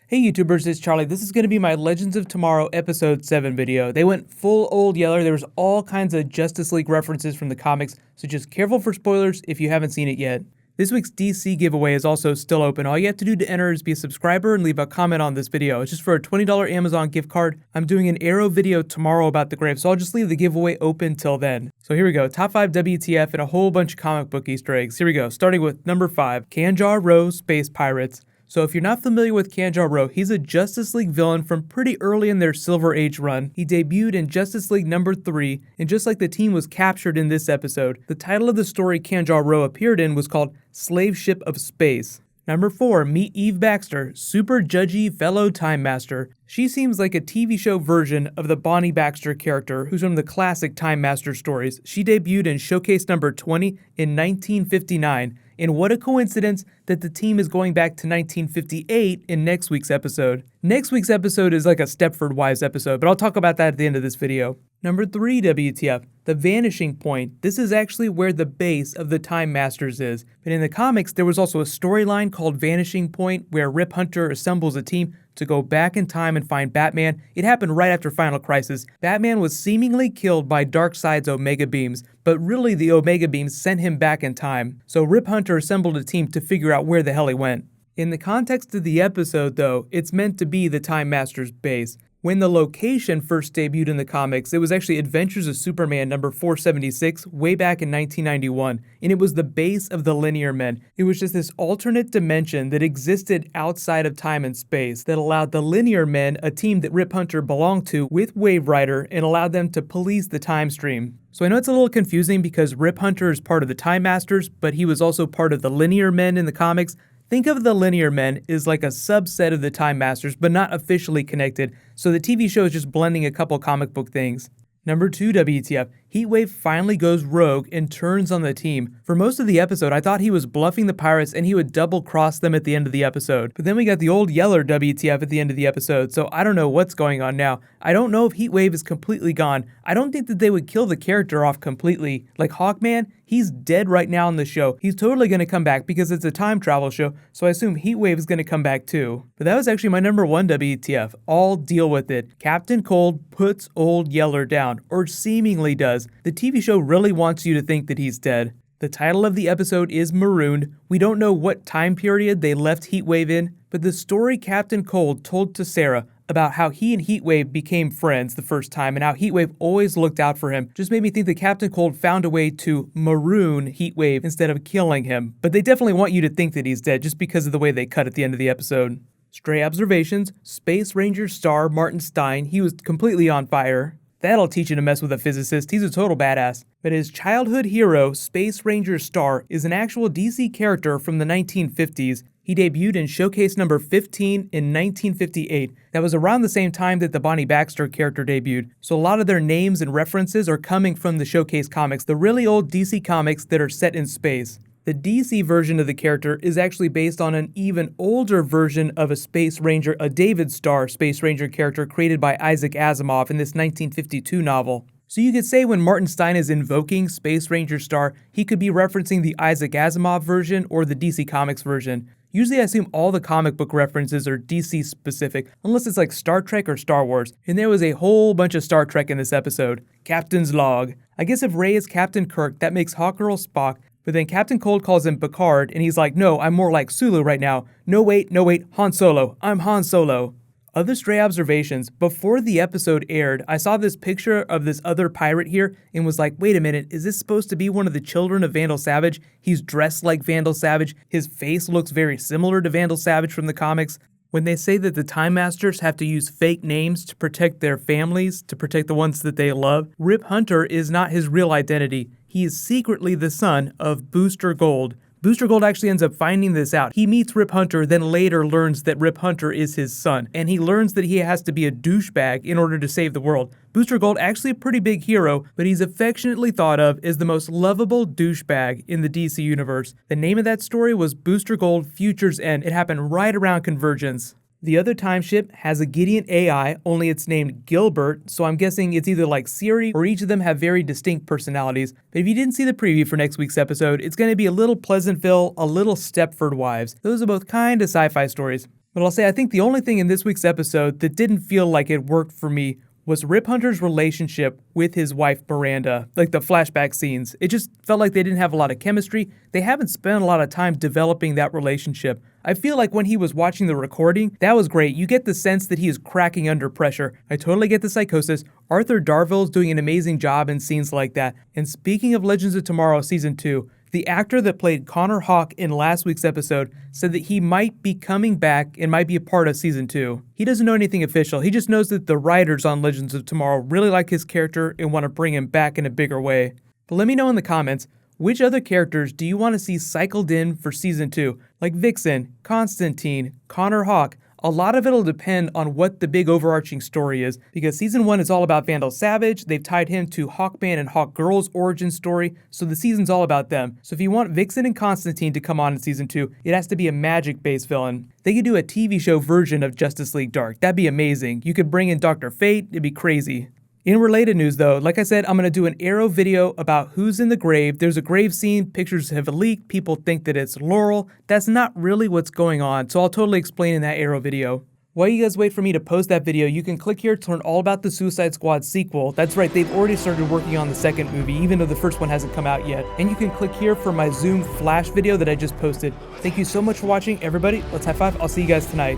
Hey YouTubers, it's Charlie. This is going to be my Legends of Tomorrow episode 7 video. They went full old yeller. There was all kinds of Justice League references from the comics, so just careful for spoilers if you haven't seen it yet. This week's DC giveaway is also still open. All you have to do to enter is be a subscriber and leave a comment on this video. It's just for a $20 Amazon gift card. I'm doing an Arrow video tomorrow about the grave, so I'll just leave the giveaway open till then. So here we go, top 5 WTF and a whole bunch of comic book Easter eggs. Here we go, starting with number 5, Kanjar Row Space Pirates. So if you're not familiar with Kanjar Row, he's a Justice League villain from pretty early in their Silver Age run. He debuted in Justice League number 3, and just like the team was captured in this episode, the title of the story Kanjar Row appeared in was called Slave Ship of Space. Number 4, meet Eve Baxter, super judgy fellow Time Master. She seems like a TV show version of the Bonnie Baxter character, who's from the classic Time Master stories. She debuted in Showcase number 20 in 1959. And what a coincidence that the team is going back to 1958 in next week's episode. Next week's episode is like a Stepford Wives episode, but I'll talk about that at the end of this video. Number 3 WTF, the Vanishing Point. This is actually where the base of the Time Masters is. But in the comics, there was also a storyline called Vanishing Point where Rip Hunter assembles a team to go back in time and find Batman. It happened right after Final Crisis. Batman was seemingly killed by Darkseid's Omega Beams, but really the Omega Beams sent him back in time. So Rip Hunter assembled a team to figure out where the hell he went. In the context of the episode though, it's meant to be the Time Master's base. When the location first debuted in the comics, it was actually Adventures of Superman number 476 way back in 1991, and it was the base of the Linear Men. It was just this alternate dimension that existed outside of time and space that allowed the Linear Men, a team that Rip Hunter belonged to, with Wave Rider, and allowed them to police the time stream. So I know it's a little confusing because Rip Hunter is part of the Time Masters, but he was also part of the Linear Men in the comics. Think of the Linear Men as like a subset of the Time Masters, but not officially connected, so the TV show is just blending a couple comic book things. Number 2 WTF, Heatwave finally goes rogue and turns on the team. For most of the episode, I thought he was bluffing the pirates and he would double-cross them at the end of the episode. But then we got the old Yeller WTF at the end of the episode, so I don't know what's going on now. I don't know if Heatwave is completely gone. I don't think that they would kill the character off completely. Like Hawkman, he's dead right now in the show. He's totally going to come back because it's a time travel show, so I assume Heatwave is going to come back too. But that was actually my number 1 WTF. I'll deal with it. Captain Cold puts old Yeller down, or seemingly does. The TV show really wants you to think that he's dead. The title of the episode is Marooned. We don't know what time period they left Heatwave in, but the story Captain Cold told to Sarah about how he and Heatwave became friends the first time and how Heatwave always looked out for him just made me think that Captain Cold found a way to maroon Heatwave instead of killing him. But they definitely want you to think that he's dead just because of the way they cut at the end of the episode. Stray observations, Space Ranger star Martin Stein, he was completely on fire. That'll teach you to mess with a physicist, he's a total badass. But his childhood hero, Space Ranger Star, is an actual DC character from the 1950s. He debuted in Showcase number 15 in 1958. That was around the same time that the Bonnie Baxter character debuted. So a lot of their names and references are coming from the Showcase comics, the really old DC comics that are set in space. The DC version of the character is actually based on an even older version of a Space Ranger, a David Starr Space Ranger character created by Isaac Asimov in this 1952 novel. So you could say when Martin Stein is invoking Space Ranger Star, he could be referencing the Isaac Asimov version or the DC Comics version. Usually I assume all the comic book references are DC specific, unless it's like Star Trek or Star Wars, and there was a whole bunch of Star Trek in this episode. Captain's Log. I guess if Ray is Captain Kirk, that makes Hawkgirl Spock, but then Captain Cold calls him Picard, and he's like, no, I'm more like Sulu right now. No wait, Han Solo. I'm Han Solo. Other stray observations. Before the episode aired, I saw this picture of this other pirate here and was like, wait a minute, is this supposed to be one of the children of Vandal Savage? He's dressed like Vandal Savage. His face looks very similar to Vandal Savage from the comics. When they say that the Time Masters have to use fake names to protect their families, to protect the ones that they love, Rip Hunter is not his real identity. He is secretly the son of Booster Gold. Booster Gold actually ends up finding this out. He meets Rip Hunter, then later learns that Rip Hunter is his son, and he learns that he has to be a douchebag in order to save the world. Booster Gold actually a pretty big hero, but he's affectionately thought of as the most lovable douchebag in the DC universe. The name of that story was Booster Gold Future's End. It happened right around Convergence. The other time ship has a Gideon AI, only it's named Gilbert, so I'm guessing it's either like Siri or each of them have very distinct personalities. But if you didn't see the preview for next week's episode, it's going to be a little Pleasantville, a little Stepford Wives. Those are both kind of sci-fi stories. But I'll say I think the only thing in this week's episode that didn't feel like it worked for me was Rip Hunter's relationship with his wife Miranda, like the flashback scenes. It just felt like they didn't have a lot of chemistry. They haven't spent a lot of time developing that relationship. I feel like when he was watching the recording, that was great. You get the sense that he is cracking under pressure. I totally get the psychosis. Arthur Darvill's doing an amazing job in scenes like that. And speaking of Legends of Tomorrow Season 2, the actor that played Connor Hawke in last week's episode said that he might be coming back and might be a part of Season 2. He doesn't know anything official, he just knows that the writers on Legends of Tomorrow really like his character and want to bring him back in a bigger way. But let me know in the comments, which other characters do you want to see cycled in for Season 2? Like Vixen, Constantine, Connor Hawke. A lot of it'll depend on what the big overarching story is, because Season 1 is all about Vandal Savage. They've tied him to Hawkman and Hawkgirl's origin story, so the season's all about them. So if you want Vixen and Constantine to come on in Season 2, it has to be a magic-based villain. They could do a TV show version of Justice League Dark. That'd be amazing. You could bring in Dr. Fate. It'd be crazy. In related news though, like I said, I'm going to do an Arrow video about who's in the grave. There's a grave scene, pictures have leaked, people think that it's Laurel. That's not really what's going on, so I'll totally explain in that Arrow video. While you guys wait for me to post that video, you can click here to learn all about the Suicide Squad sequel. That's right, they've already started working on the second movie, even though the first one hasn't come out yet. And you can click here for my Zoom Flash video that I just posted. Thank you so much for watching, everybody. Let's high five. I'll see you guys tonight.